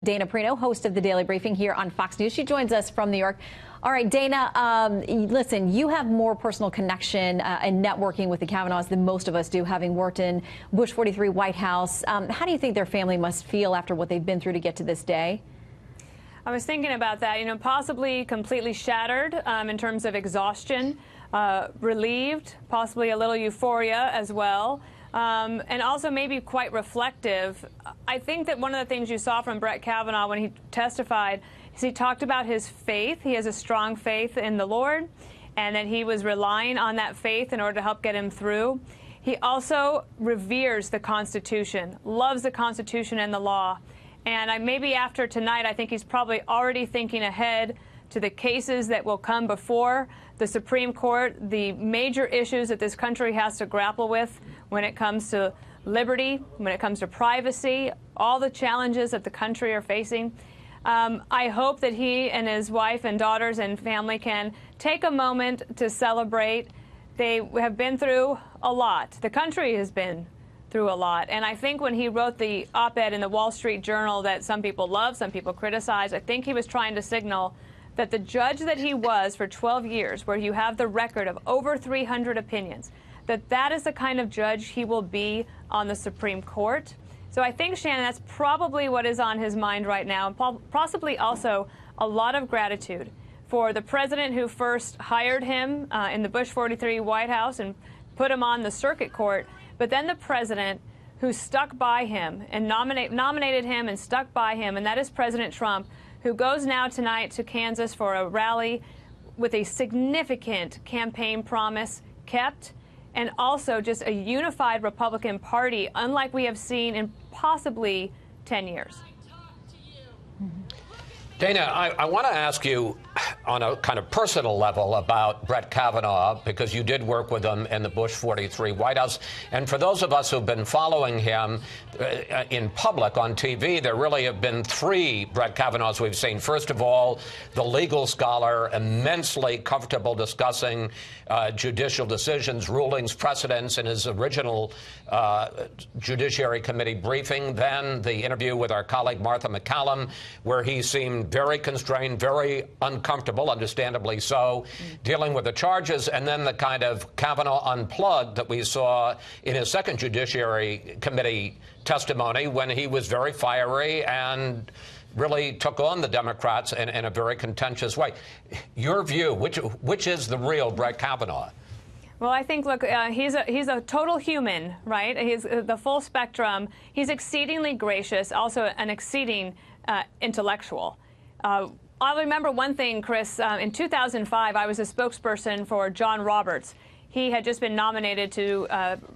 Dana Perino, host of the Daily Briefing here on Fox News. She joins us from New York. All right, Dana, listen, you have more personal connection and networking with the Kavanaughs than most of us do, having worked in Bush 43 White House. How do you think their family must feel after what they've been through to get to this day? I was thinking about that, possibly completely shattered in terms of exhaustion, relieved, possibly a little euphoria as well, and also maybe quite reflective. I think that one of the things you saw from Brett Kavanaugh when he testified is he talked about his faith. He has a strong faith in the Lord, and that he was relying on that faith in order to help get him through. He also reveres the Constitution, loves the Constitution and the law. And maybe after tonight, I think he's probably already thinking ahead to the cases that will come before the Supreme Court, the major issues that this country has to grapple with when it comes to liberty, when it comes to privacy, all the challenges that the country are facing. I hope that he and his wife and daughters and family can take a moment to celebrate. They have been through a lot. The country has been through a lot. And I think when he wrote the op-ed in the Wall Street Journal that some people love, some people criticize, I think he was trying to signal that the judge that he was for 12 years, where you have the record of over 300 opinions, that is the kind of judge he will be on the Supreme Court. So I think, Shannon, that's probably what is on his mind right now, and possibly also a lot of gratitude for the president who first hired him in the Bush 43 White House and put him on the circuit court, but then the president who stuck by him and nominated him and stuck by him, and that is President Trump, who goes now tonight to Kansas for a rally with a significant campaign promise kept, and also just a unified Republican Party, unlike we have seen in possibly 10 years. Dana, I want to ask you on a kind of personal level about Brett Kavanaugh, because you did work with him in the Bush 43 White House. And for those of us who've been following him in public on TV, there really have been three Brett Kavanaughs we've seen. First of all, the legal scholar, immensely comfortable discussing judicial decisions, rulings, precedents in his original Judiciary Committee briefing. Then the interview with our colleague Martha McCallum, where he seemed very constrained, very uncomfortable, understandably so, dealing with the charges, and then the kind of Kavanaugh unplugged that we saw in his second Judiciary Committee testimony, when he was very fiery and really took on the Democrats in a very contentious way. Your view, which is the real Brett Kavanaugh? Well, I think, look, he's a total human, right? He's the full spectrum. He's exceedingly gracious, also an exceeding intellectual. I'll remember one thing, Chris. In 2005, I was a spokesperson for John Roberts. He had just been nominated to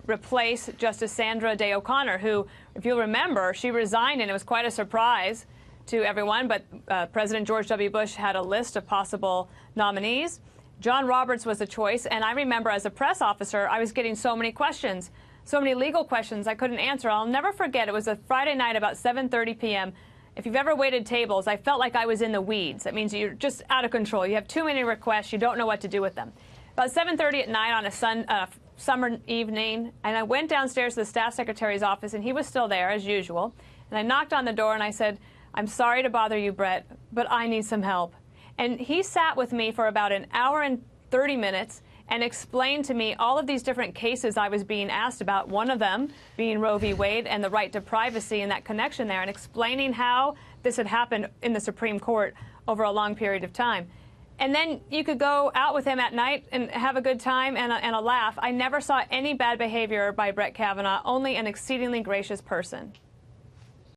replace Justice Sandra Day O'Connor, who, if you'll remember, she resigned, and it was quite a surprise to everyone. But President George W. Bush had a list of possible nominees. John Roberts was the choice, and I remember as a press officer, I was getting so many questions, so many legal questions I couldn't answer. I'll never forget, it was a Friday night about 7:30 p.m. If you've ever waited tables, I felt like I was in the weeds. That means you're just out of control. You have too many requests. You don't know what to do with them. About 7:30 at night on a summer evening, and I went downstairs to the staff secretary's office, and he was still there, as usual. And I knocked on the door, and I said, "I'm sorry to bother you, Brett, but I need some help." And he sat with me for about an hour and 30 minutes and explained to me all of these different cases I was being asked about, one of them being Roe v. Wade and the right to privacy and that connection there, and explaining how this had happened in the Supreme Court over a long period of time. And then you could go out with him at night and have a good time and a laugh. I never saw any bad behavior by Brett Kavanaugh, only an exceedingly gracious person.